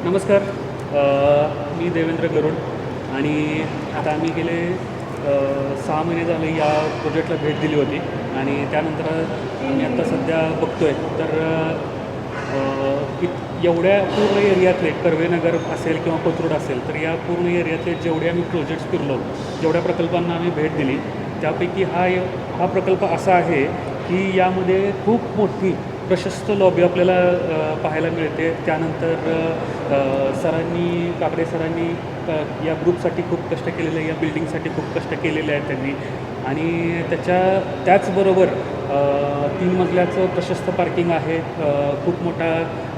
नमस्कार. मी देवेंद्र गरुड आणि आता आम्ही गेले 6 महिने झाले या प्रोजेक्टला भेट दिली होती आणि त्यानंतर आम्ही आत्ता सध्या बघतो आहे तर एवढ्या पूर्ण एरियातले कर्वेनगर असेल किंवा कोथरूड असेल तर या पूर्ण एरियातले जेवढे आम्ही प्रोजेक्ट्स फिरलो, जेवढ्या प्रकल्पांना आम्ही भेट दिली त्यापैकी हा प्रकल्प असा आहे की यामध्ये खूप मोठी प्रशस्त लॉबी आपल्याला पाहायला मिळते. त्यानंतर काकडे सरांनी या ग्रुपसाठी खूप कष्ट केलेले आहे, या बिल्डिंगसाठी खूप कष्ट केलेले आहेत त्यांनी. आणि त्याचबरोबर 3 मजल्याचं प्रशस्त पार्किंग आहे. खूप मोठा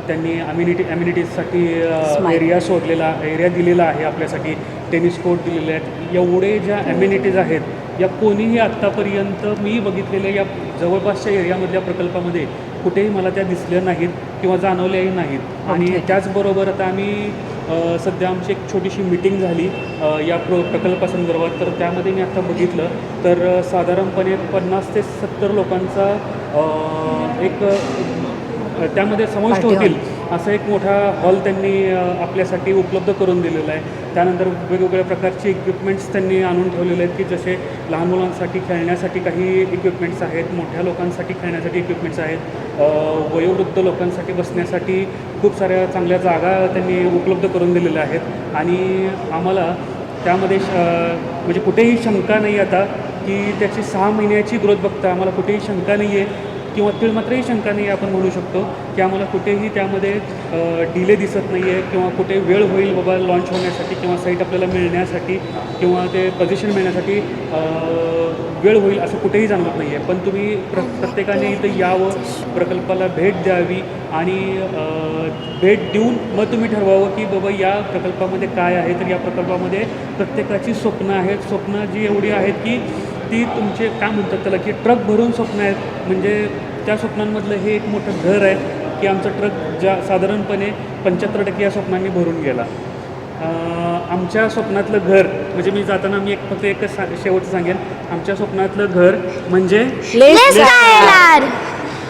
त्यांनी ॲम्युनिटीजसाठी एरिया दिलेला आहे आपल्यासाठी. टेनिस कोर्ट दिलेले आहेत. एवढे ज्या ॲम्युनिटीज आहेत या कोणीही आत्तापर्यंत मी बघितलेल्या या जवळपासच्या एरियामधल्या प्रकल्पामध्ये कुठेही मला त्या दिसल्या नाहीत किंवा जाणवल्याही नाहीत. आणि त्याचबरोबर आता आम्ही सध्या आमची एक छोटीशी मीटिंग झाली या प्रकल्पासंदर्भात. तर त्यामध्ये मी आत्ता बघितलं तर साधारणपणे 50 ते 70 लोकांचा त्यामध्ये समाविष्ट होतील असा एक मोठा हॉल त्यांनी आपल्यासाठी उपलब्ध करून दिलेला आहे. त्यानंतर वेगवेगळ्या प्रकारचे इक्विपमेंट्स त्यांनी आणून ठेवलेले आहेत की जसे लहान मुलांसाठी खेळण्यासाठी काही इक्विपमेंट्स आहेत, मोठ्या लोकांसाठी खेळण्यासाठी इक्विपमेंट्स आहेत, वयोवृद्ध लोकांसाठी बसण्यासाठी खूप साऱ्या चांगल्या जागा त्यांनी उपलब्ध करून दिलेल्या आहेत. आणि आम्हाला त्यामध्ये म्हणजे कुठेही शंका नाही आता की त्याची 6 महिन्याची ग्रोथ बघता आम्हाला कुठेही शंका नाही आहे किंवा तिळमात्रही शंका नाही आपण म्हणू शकतो की आम्हाला कुठेही त्यामध्ये डिले दिसत नाही आहे किंवा कुठे वेळ होईल बाबा लॉन्च होण्यासाठी किंवा साईट आपल्याला मिळण्यासाठी किंवा ते पोझिशन मिळण्यासाठी वेळ होईल असं कुठेही जाणवत नाही आहे. पण तुम्ही प्रत्येकाने इथं यावं, प्रकल्पाला भेट द्यावी आणि भेट देऊन मग तुम्ही ठरवावं की बाबा या प्रकल्पामध्ये काय आहे. तर या प्रकल्पामध्ये प्रत्येकाची स्वप्न आहेत. स्वप्न जी एवढी आहेत की ती तुमचे काय म्हणतात त्याला की ट्रक भरून स्वप्न आहेत. म्हणजे त्या स्वप्नांमधलं हे एक मोठं घर आहे की आमचा ट्रक साधारणपणे 75% या स्वप्नांनी भरून गेला. आमच्या स्वप्नातलं घर म्हणजे मी जाताना मी फक्त एकच शेवटचं सांगेन, आमच्या स्वप्नातलं घर म्हणजे